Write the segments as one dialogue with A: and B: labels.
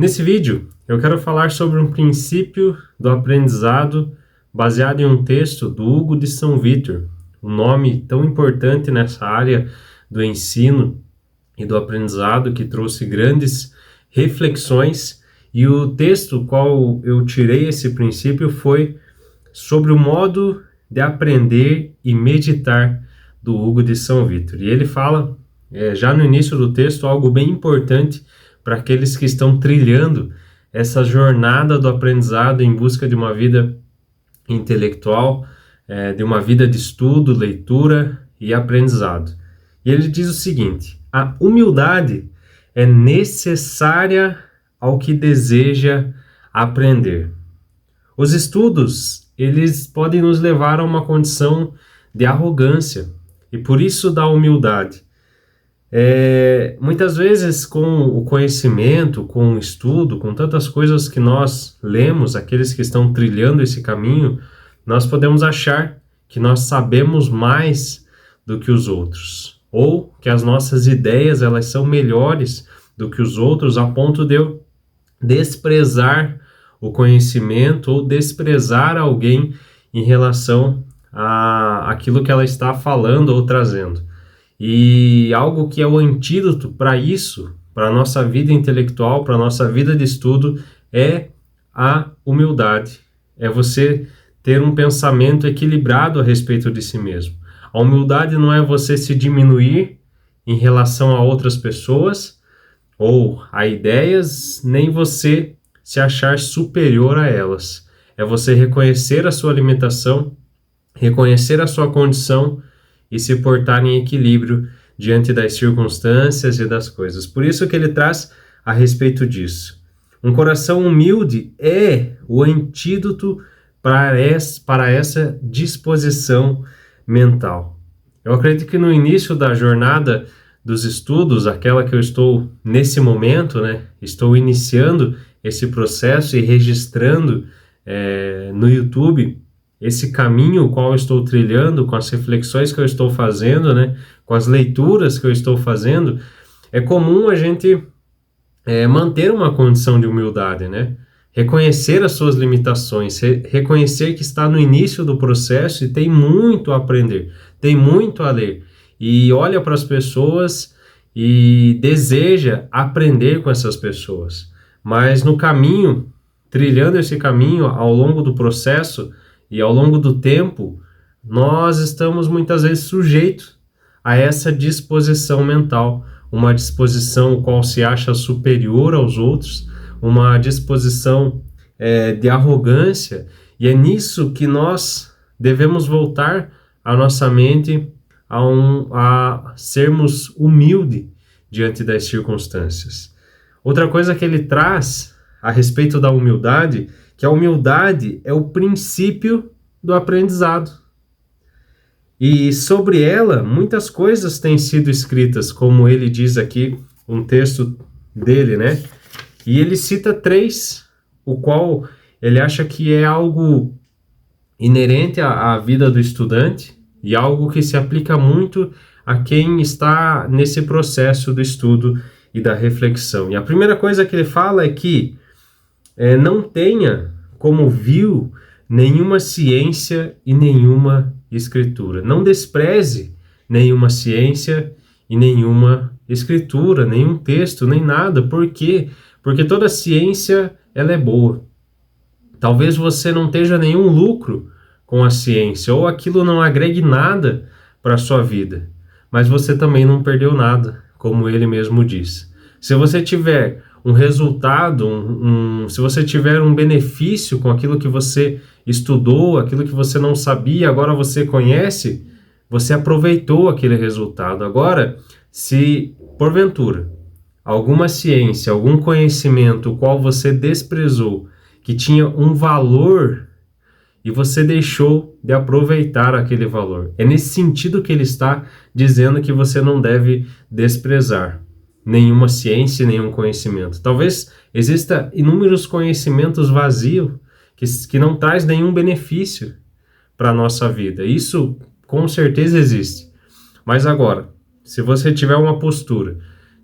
A: Nesse vídeo, eu quero falar sobre um princípio do aprendizado baseado em um texto do Hugo de São Vítor, um nome tão importante nessa área do ensino e do aprendizado que trouxe grandes reflexões. E o texto qual eu tirei esse princípio foi sobre o modo de aprender e meditar do Hugo de São Vítor. E ele fala, já no início do texto, algo bem importante para aqueles que estão trilhando essa jornada do aprendizado em busca de uma vida intelectual, de uma vida de estudo, leitura e aprendizado. E ele diz o seguinte: a humildade é necessária ao que deseja aprender. Os estudos, eles podem nos levar a uma condição de arrogância, e por isso da humildade. Muitas vezes com o conhecimento, com o estudo, com tantas coisas que nós lemos, aqueles que estão trilhando esse caminho, nós podemos achar que nós sabemos mais do que os outros, ou que as nossas ideias elas são melhores do que os outros, a ponto de eu desprezar o conhecimento ou desprezar alguém em relação a aquilo que ela está falando ou trazendo. E algo que é o antídoto para isso, para a nossa vida intelectual, para a nossa vida de estudo, é a humildade. É você ter um pensamento equilibrado a respeito de si mesmo. A humildade não é você se diminuir em relação a outras pessoas ou a ideias, nem você se achar superior a elas. É você reconhecer a sua limitação, reconhecer a sua condição e se portar em equilíbrio diante das circunstâncias e das coisas. Por isso que ele traz a respeito disso. Um coração humilde é o antídoto para essa disposição mental. Eu acredito que no início da jornada dos estudos, aquela que eu estou nesse momento, estou iniciando esse processo e registrando no YouTube esse caminho qual eu estou trilhando, com as reflexões que eu estou fazendo, com as leituras que eu estou fazendo, é comum a gente manter uma condição de humildade, reconhecer as suas limitações, reconhecer que está no início do processo e tem muito a aprender, tem muito a ler, e olha para as pessoas e deseja aprender com essas pessoas, mas no caminho, trilhando esse caminho ao longo do processo, e ao longo do tempo, nós estamos muitas vezes sujeitos a essa disposição mental, uma disposição qual se acha superior aos outros, uma disposição de arrogância, e é nisso que nós devemos voltar a nossa mente a sermos humildes diante das circunstâncias. Outra coisa que ele traz a respeito da humildade, que a humildade é o princípio do aprendizado. E sobre ela, muitas coisas têm sido escritas, como ele diz aqui, um texto dele, E ele cita 3, o qual ele acha que é algo inerente à vida do estudante e algo que se aplica muito a quem está nesse processo do estudo e da reflexão. E a primeira coisa que ele fala é que não tenha como vil nenhuma ciência e nenhuma escritura. Não despreze nenhuma ciência e nenhuma escritura, nenhum texto, nem nada. Por quê? Porque toda ciência ela é boa. Talvez você não tenha nenhum lucro com a ciência, ou aquilo não agregue nada para a sua vida, mas você também não perdeu nada, como ele mesmo diz. Se você tiver um resultado, se você tiver um benefício com aquilo que você estudou, aquilo que você não sabia, agora você conhece, você aproveitou aquele resultado. Agora, se porventura alguma ciência, algum conhecimento o qual você desprezou, que tinha um valor e você deixou de aproveitar aquele valor, é nesse sentido que ele está dizendo que você não deve desprezar nenhuma ciência, nenhum conhecimento. Talvez exista inúmeros conhecimentos vazios que não traz nenhum benefício para a nossa vida. Isso com certeza existe. Mas agora, se você tiver uma postura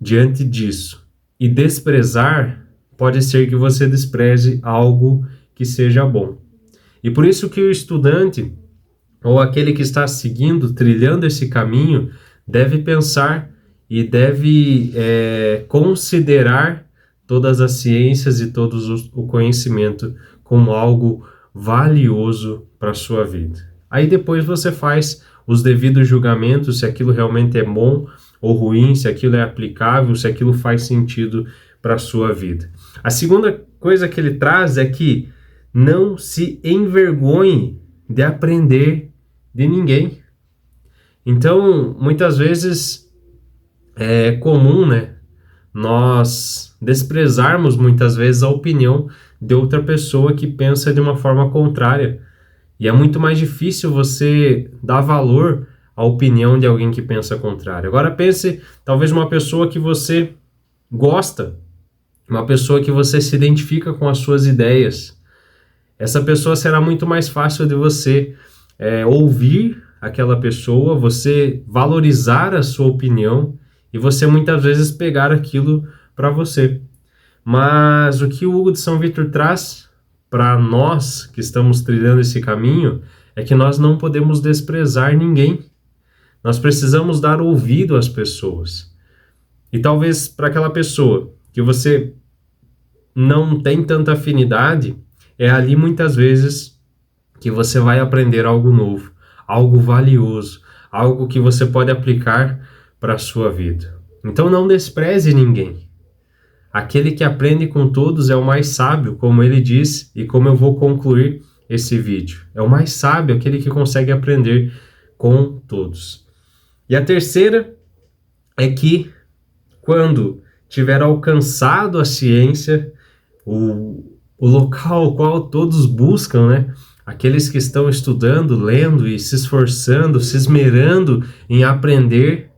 A: diante disso e desprezar pode ser que você despreze algo que seja bom. E por isso que o estudante, ou aquele que está seguindo, trilhando esse caminho, deve pensar e deve considerar todas as ciências e todo o conhecimento como algo valioso para a sua vida. Aí depois você faz os devidos julgamentos, se aquilo realmente é bom ou ruim, se aquilo é aplicável, se aquilo faz sentido para a sua vida. A segunda coisa que ele traz é que não se envergonhe de aprender de ninguém. Então, muitas vezes é comum, né, nós desprezarmos muitas vezes a opinião de outra pessoa que pensa de uma forma contrária. E é muito mais difícil você dar valor à opinião de alguém que pensa contrário. Agora pense, talvez uma pessoa que você gosta, uma pessoa que você se identifica com as suas ideias. Essa pessoa será muito mais fácil de você ouvir aquela pessoa, você valorizar a sua opinião e você muitas vezes pegar aquilo para você. Mas o que o Hugo de São Vítor traz para nós que estamos trilhando esse caminho é que nós não podemos desprezar ninguém. Nós precisamos dar ouvido às pessoas. E talvez para aquela pessoa que você não tem tanta afinidade, é ali muitas vezes que você vai aprender algo novo, algo valioso, algo que você pode aplicar para a sua vida. Então não despreze ninguém. Aquele que aprende com todos é o mais sábio, como ele diz, e como eu vou concluir esse vídeo. É o mais sábio, aquele que consegue aprender com todos. E a terceira é que quando tiver alcançado a ciência, o local ao qual todos buscam, né? Aqueles que estão estudando, lendo e se esforçando, se esmerando em aprender,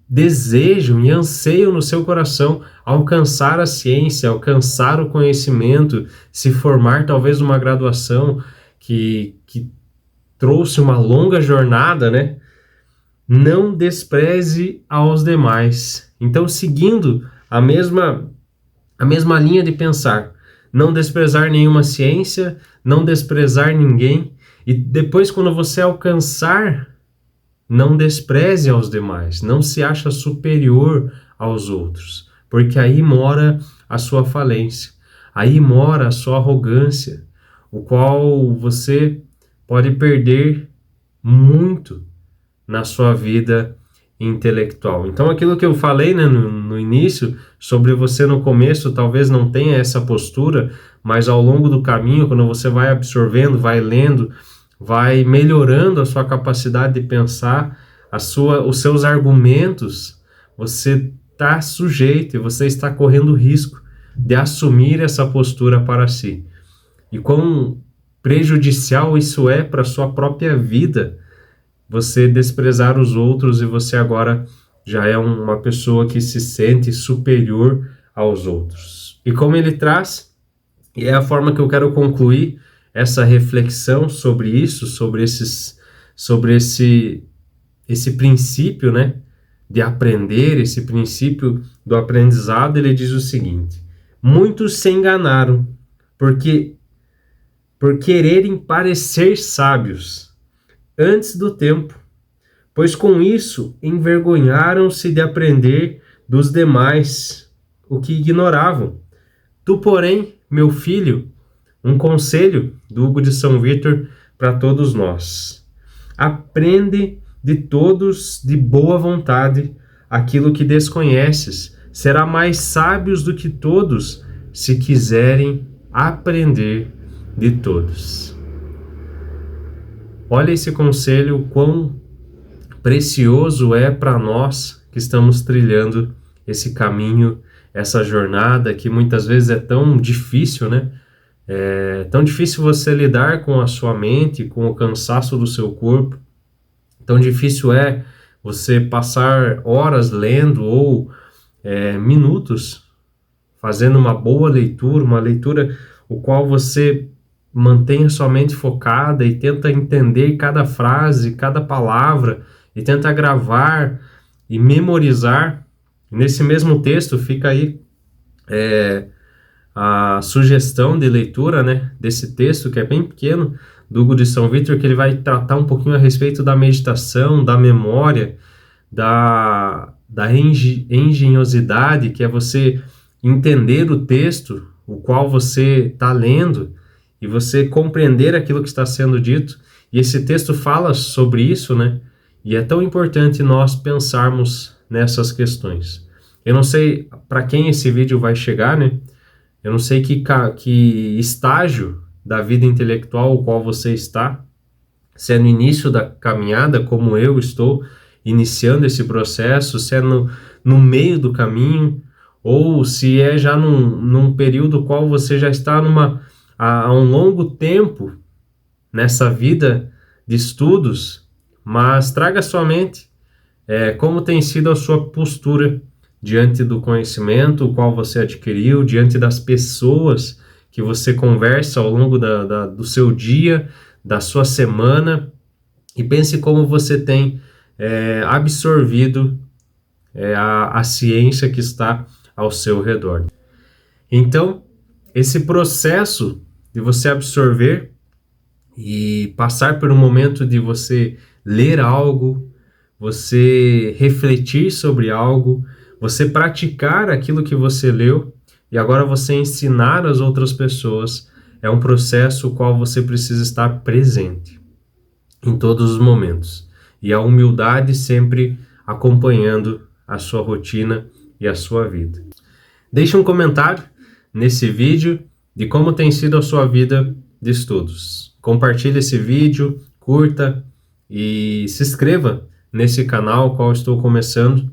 A: desejam e anseiam no seu coração alcançar a ciência, alcançar o conhecimento, se formar talvez numa graduação que trouxe uma longa jornada, né? Não despreze aos demais. Então, seguindo a mesma linha de pensar, não desprezar nenhuma ciência, não desprezar ninguém, e depois quando você alcançar, não despreze aos demais, não se acha superior aos outros, porque aí mora a sua falência, aí mora a sua arrogância, o qual você pode perder muito na sua vida intelectual. Então aquilo que eu falei, né, no início, sobre você no começo talvez não tenha essa postura, mas ao longo do caminho, quando você vai absorvendo, vai lendo, vai melhorando a sua capacidade de pensar, os seus argumentos, você está sujeito e você está correndo risco de assumir essa postura para si. E quão prejudicial isso é para a sua própria vida, você desprezar os outros e você agora já é uma pessoa que se sente superior aos outros. E como ele traz, e é a forma que eu quero concluir essa reflexão sobre isso, sobre esse princípio, né, de aprender, esse princípio do aprendizado, ele diz o seguinte: muitos se enganaram por quererem parecer sábios antes do tempo, pois com isso envergonharam-se de aprender dos demais o que ignoravam. Tu, porém, meu filho, um conselho do Hugo de São Vítor para todos nós: aprende de todos de boa vontade aquilo que desconheces, será mais sábios do que todos se quiserem aprender de todos. Olha esse conselho, quão precioso é para nós que estamos trilhando esse caminho, essa jornada que muitas vezes é tão difícil, né? É tão difícil você lidar com a sua mente, com o cansaço do seu corpo. Tão difícil é você passar horas lendo ou minutos fazendo uma boa leitura, uma leitura o qual você mantém a sua mente focada e tenta entender cada frase, cada palavra e tenta gravar e memorizar. Nesse mesmo texto fica aí a sugestão de leitura, né, desse texto, que é bem pequeno, do Hugo de São Vítor, que ele vai tratar um pouquinho a respeito da meditação, da memória, da engenhosidade, que é você entender o texto, o qual você está lendo, e você compreender aquilo que está sendo dito. E esse texto fala sobre isso, né? E é tão importante nós pensarmos nessas questões. Eu não sei para quem esse vídeo vai chegar, né? Eu não sei que estágio da vida intelectual o qual você está, se é no início da caminhada, como eu estou iniciando esse processo, se é no meio do caminho, ou se é já num período qual você já está há um longo tempo nessa vida de estudos, mas traga à sua mente como tem sido a sua postura diante do conhecimento, o qual você adquiriu, diante das pessoas que você conversa ao longo do seu dia, da sua semana, e pense como você tem absorvido a ciência que está ao seu redor. Então, esse processo de você absorver e passar por um momento de você ler algo, você refletir sobre algo, você praticar aquilo que você leu e agora você ensinar as outras pessoas, é um processo o qual você precisa estar presente em todos os momentos. E a humildade sempre acompanhando a sua rotina e a sua vida. Deixe um comentário nesse vídeo de como tem sido a sua vida de estudos. Compartilhe esse vídeo, curta e se inscreva nesse canal, qual estou começando,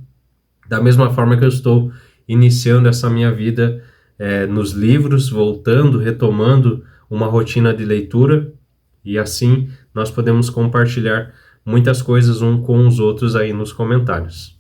A: da mesma forma que eu estou iniciando essa minha vida nos livros, voltando, retomando uma rotina de leitura, e assim nós podemos compartilhar muitas coisas um com os outros aí nos comentários.